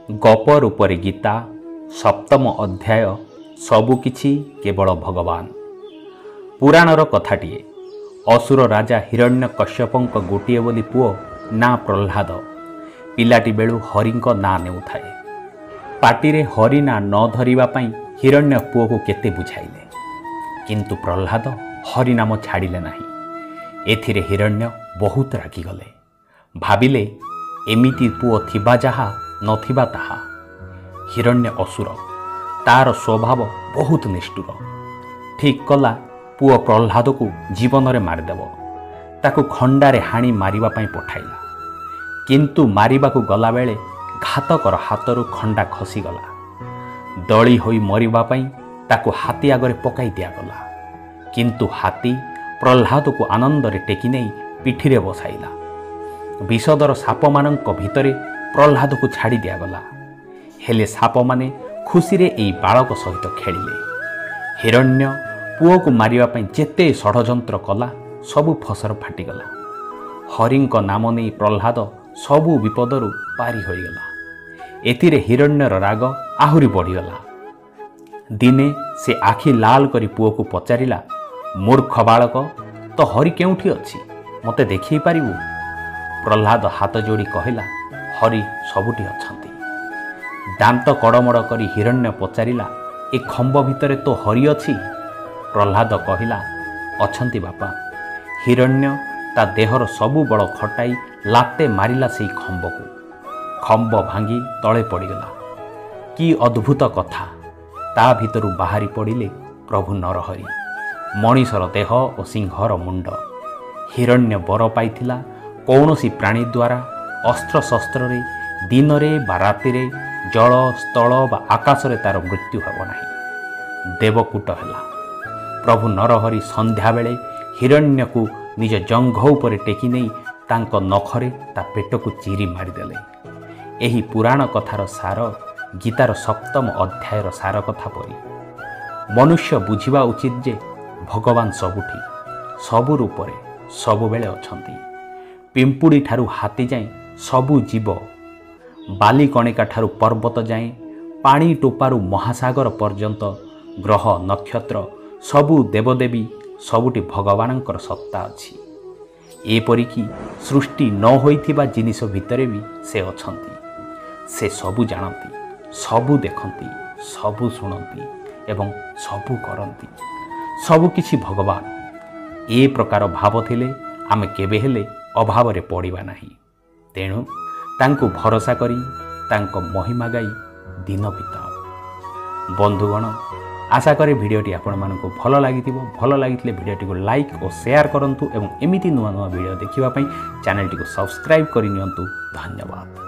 गप रूपरे गीता सप्तम अध्याय सबुकिछि केवल भगवान। पुराणर कथाटिए असुर राजा हिरण्यकश्यपଙ୍କ गोटिए बोली पुओ ना प्रह्लाद पिलाटी बेलू हरिंक ना नेउथाए। पाटिरे हरि ना न धरिबा पई हिरण्य पुओ को केते बुझाइले, किंतु प्रह्लाद हरि नाम छाड़िले नाही। एथिरे हिरण्य बहुत रागिगले, भाबिले एमिति पुओ थिबा जहा नथिबा ताहा। हिरण्य असुर, तार स्वभाव बहुत निष्ठुर। ठीक कला पुओ प्रह्लाद को जीवन में मारिदेव, ताकू खंडारे हाणी मारिबा पई पठाइला, किंतु मारिबा को गला बेले घातकर हाथरू खंडा खसीगला। दली होई मरिबा पई ताकू हाथी आगरे पकाई दियागला, किंतु हाथी प्रह्लाद को आनंद रे टेकी नहीं पिठिरे बसाइला। विषदर साप मानक भितरे प्रह्लाद को छाड़ी दियागला, हेले साप माने खुशी रे एई बालक सहित खेलिले। हिरण्य पुओ को मारिबा पई जेते षड़यंत्र कला सबु फसर फाटिगला। हरिंक नाम नहीं प्रह्लाद सबु विपदरू पारी होइगला। एतिरे हिरण्यर राग आहुरी बढ़ीगला। दिने से आखि लाल करी पुओ को पचारिला, मूर्ख बालक, तो हरि केउठी अछि, मते देखि पारिबु? प्रह्लाद हाथ जोड़ी कहला, हरि सबुठी अछंती। दांत कड़मड़ करी हिरण्य पचारिला, ए खंब भितरे तो हरि अछि? प्रह्लाद कहला, अछंती बापा। हिरण्य ता देहर सबु बड़ खटाई लाते मारिला सेई खंबकू। खंब भांगी तले पड़ीगला। कि अद्भुत कथा! ता भितरु बाहरी पड़िले प्रभु नरहरि, मणिषर देह और सिंहर मुंड। हिरण्य बर पाइथिला कौनसी प्राणी द्वारा अस्त्र शस्त्र रे दिन रे बा राति रे जल स्थल बा आकाश रे तार मृत्यु हेब नाही। देवकूट हैला। प्रभु नरहरि संध्या बेले हिरण्य को निज जंघ उपरे टेकी नहीं तांको नखरे ता पेट को चिरी मारिदेले। एही पुराण कथार सार गीतार सप्तम अध्यायर सार कथा परी। मनुष्य बुझिबा उचित जे भगवान सबुठी सबु रूपरे सबु बेले अछंती। पिंपुड़ी ठारू हाथी जाए सबु जीव, बाली कणिका ठारू पर्वत जाए, पानी टोपारू महासागर पर्यंत ग्रह नक्षत्र सबु देवदेवी सबुटी भगवानंकर सत्ता अछि। एपरिकी सृष्टि न होइथिबा जिनिस भितरे भी से अछंती। से सबु जानती, सबु देखती, सबु शुणती एवं सबु करती। सबु किछि भगवान। ए प्रकार भाव थिले आमे केबे हेले अभाव रे पड़िबा नाही। तेणु तांको भरोसा करी तांको महिमा गाई दिन बिताओ। बंधुगण, आशा करे भिडियोटी आपण मानकु भल लागिथिबो। भल लागिथिले भिडियोटी को लाइक और शेयर करंतु एवं एमिति नुआ नुआ भिडियो देखिबा पई चैनल टी को सब्सक्राइब करि नियंतु। धन्यवाद।